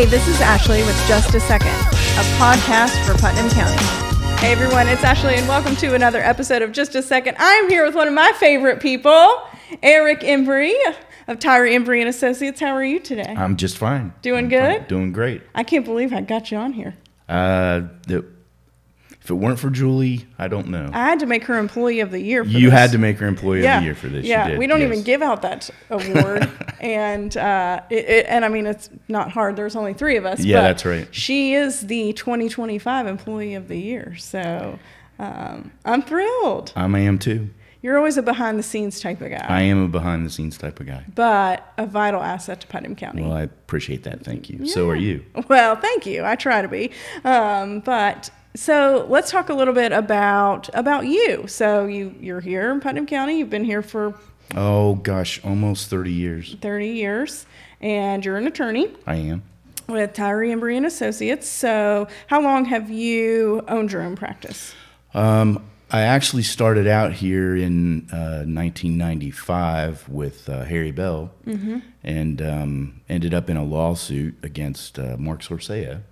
Hey, this is Ashley with Just a Second, a podcast for Putnam County. Hey everyone, it's Ashley and welcome to another episode of Just a Second. I'm here with one of my favorite people, Eric Embree of Tyree, Embree Associates. How are you today? I'm just fine. Doing good? Fine. Doing great. I can't believe I got you on here. If it weren't for Julie, I don't know. I had to make her Employee of the Year for this. You had to make her Employee of the Year for this. Yeah, you did. We don't even give out that award. and I mean, it's not hard. There's only 3 of us. Yeah, but that's right. She is the 2025 Employee of the Year. So I'm thrilled. I am too. You're always a behind-the-scenes type of guy. I am a behind-the-scenes type of guy. But a vital asset to Putnam County. Well, I appreciate that. Thank you. Yeah. So are you. Well, thank you. I try to be. So let's talk a little bit about you. So you're here in Putnam County. You've been here for... Oh, gosh, almost 30 years. 30 years. And you're an attorney. I am. With Tyree, Embree Associates. So how long have you owned your own practice? I actually started out here in 1995 with Harry Bell, and ended up in a lawsuit against Mark Sorcea.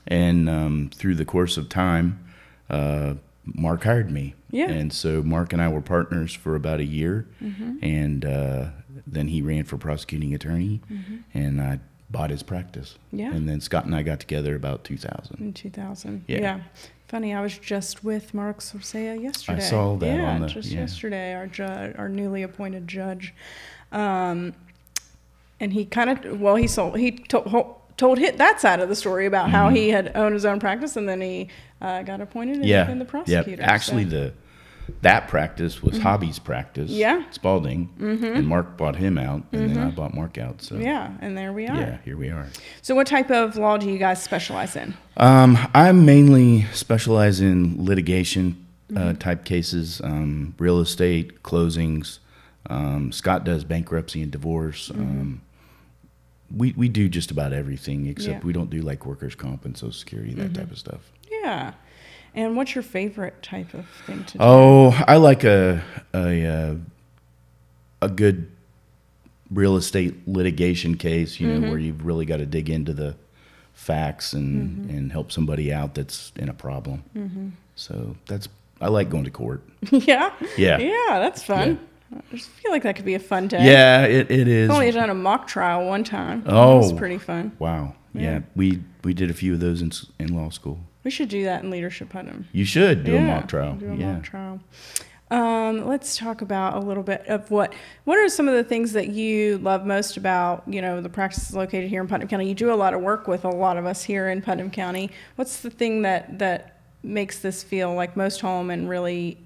And through the course of time, Mark hired me. Yeah. And so Mark and I were partners for about a year, and then he ran for prosecuting attorney, and I bought his practice. Yeah. And then Scott and I got together about 2000. In 2000. Yeah. Funny, I was just with Mark Sorcea yesterday. I saw that on the... yesterday, our newly appointed judge. And he kind of, he told that side of the story about how he had owned his own practice, and then he got appointed and became the prosecutor. Yeah, actually that practice was Hobby's practice. Yeah. Spalding. And Mark bought him out, and then I bought Mark out. So yeah, and there we are. Yeah, here we are. So what type of law do you guys specialize in? I mainly specialize in litigation type cases, real estate, closings. Scott does bankruptcy and divorce. We do just about everything, except we don't do like workers' comp and Social Security, that type of stuff. Yeah. And what's your favorite type of thing to do? Oh, I like a good real estate litigation case, you know, where you've really got to dig into the facts and help somebody out that's in a problem. So I like going to court. Yeah? Yeah. Yeah, that's fun. Yeah. I just feel like that could be a fun day. Yeah, it is. I've only done a mock trial one time. Oh. It was pretty fun. Wow. Yeah, we did a few of those in law school. We should do that in Leadership Putnam. You should do a mock trial. Do a mock trial. Let's talk about a little bit of what are some of the things that you love most about, the practice located here in Putnam County. You do a lot of work with a lot of us here in Putnam County. What's the thing that makes this feel like most home and really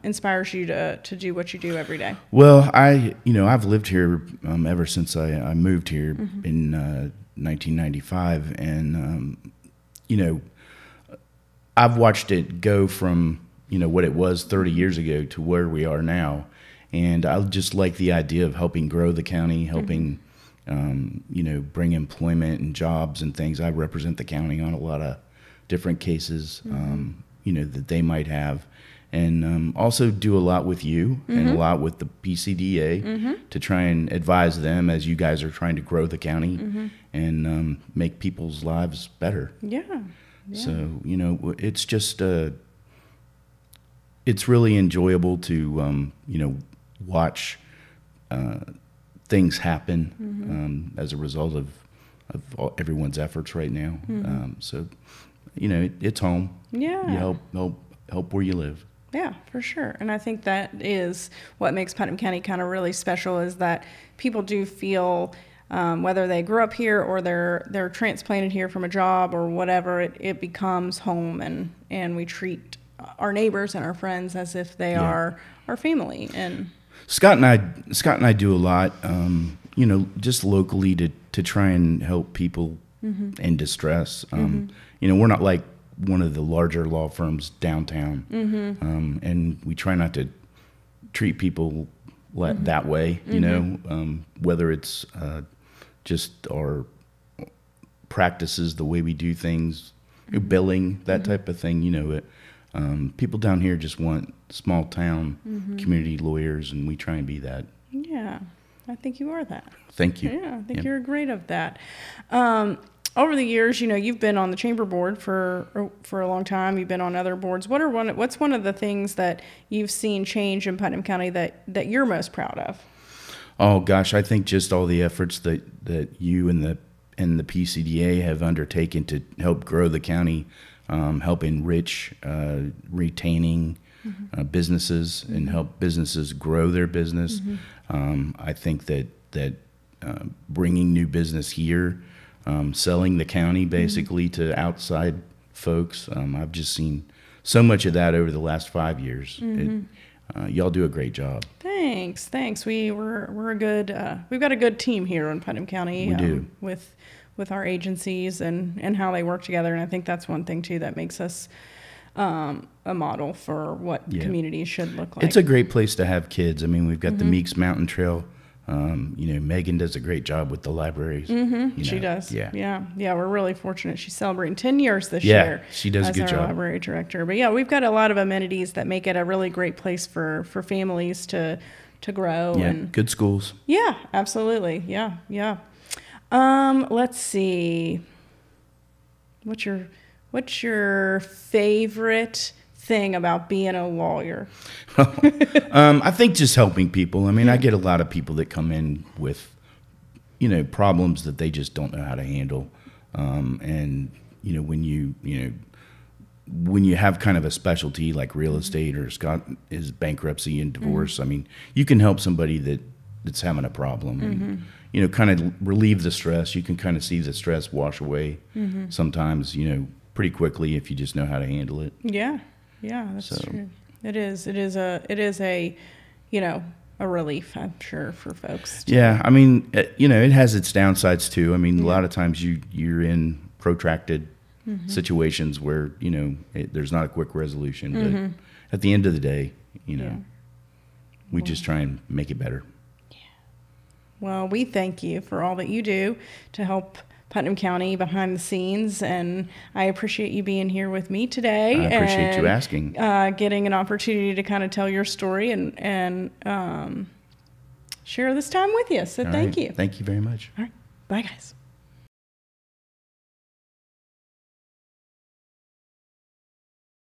inspires you to do what you do every day? Well, I've lived here ever since I moved here in 1995, and I've watched it go from what it was 30 years ago to where we are now, and I just like the idea of helping grow the county, helping bring employment and jobs and things. I represent the county on a lot of different cases that they might have, and also do a lot with you and a lot with the PCDA to try and advise them as you guys are trying to grow the county and make people's lives better. Yeah. So it's just it's really enjoyable to watch things happen as a result of everyone's efforts right now. So it's home. Yeah. You help where you live. Yeah, for sure. And I think that is what makes Putnam County kind of really special, is that people do feel, whether they grew up here or they're transplanted here from a job or whatever, it becomes home, and we treat our neighbors and our friends as if they are our family. And Scott and I do a lot, just locally to try and help people in distress. We're not like one of the larger law firms downtown, and we try not to treat people that way, whether it's just our practices, the way we do things, billing, that type of thing. People down here just want small town community lawyers, and we try and be that. Yeah, I think you are that. Thank you. Yeah, I think you're great of that. over the years, you know, you've been on the chamber board for a long time. You've been on other boards. What's one of the things that you've seen change in Putnam County that you're most proud of? Oh gosh, I think just all the efforts that you and the PCDA have undertaken to help grow the county, help enrich retaining businesses and help businesses grow their business. I think that bringing new business here, selling the county basically to outside folks. I've just seen so much of that over the last 5 years. Y'all do a great job. Thanks. We're a good. We've got a good team here in Putnam County. We do. With our agencies and how they work together, and I think that's one thing too that makes us a model for what communities should look like. It's a great place to have kids. I mean, we've got the Meeks Mountain Trail. You know, Megan does a great job with the libraries. She does. Yeah. We're really fortunate. She's celebrating 10 years this year. Yeah, she does a good job. As our library director. But yeah, we've got a lot of amenities that make it a really great place for families to grow. Yeah, and good schools. Yeah, absolutely. Yeah. Let's see. What's your favorite thing about being a lawyer? I think just helping people. I mean, I get a lot of people that come in with, you know, problems that they just don't know how to handle. And you know, when you have kind of a specialty like real estate or Scott is bankruptcy and divorce, I mean, you can help somebody that's having a problem and, you know, kind of relieve the stress. You can kind of see the stress wash away sometimes, you know, pretty quickly if you just know how to handle it. Yeah, that's true. It is a, you know, a relief, I'm sure, for folks. Yeah, I mean, you know, it has its downsides too. I mean, a lot of times you're in protracted situations where, you know, there's not a quick resolution. But at the end of the day, you know, we just try and make it better. Yeah. Well, we thank you for all that you do to help Putnam County behind the scenes, and I appreciate you being here with me today. I appreciate you asking. Getting an opportunity to kind of tell your story and share this time with you. So thank you. Thank you very much. All right. Bye, guys.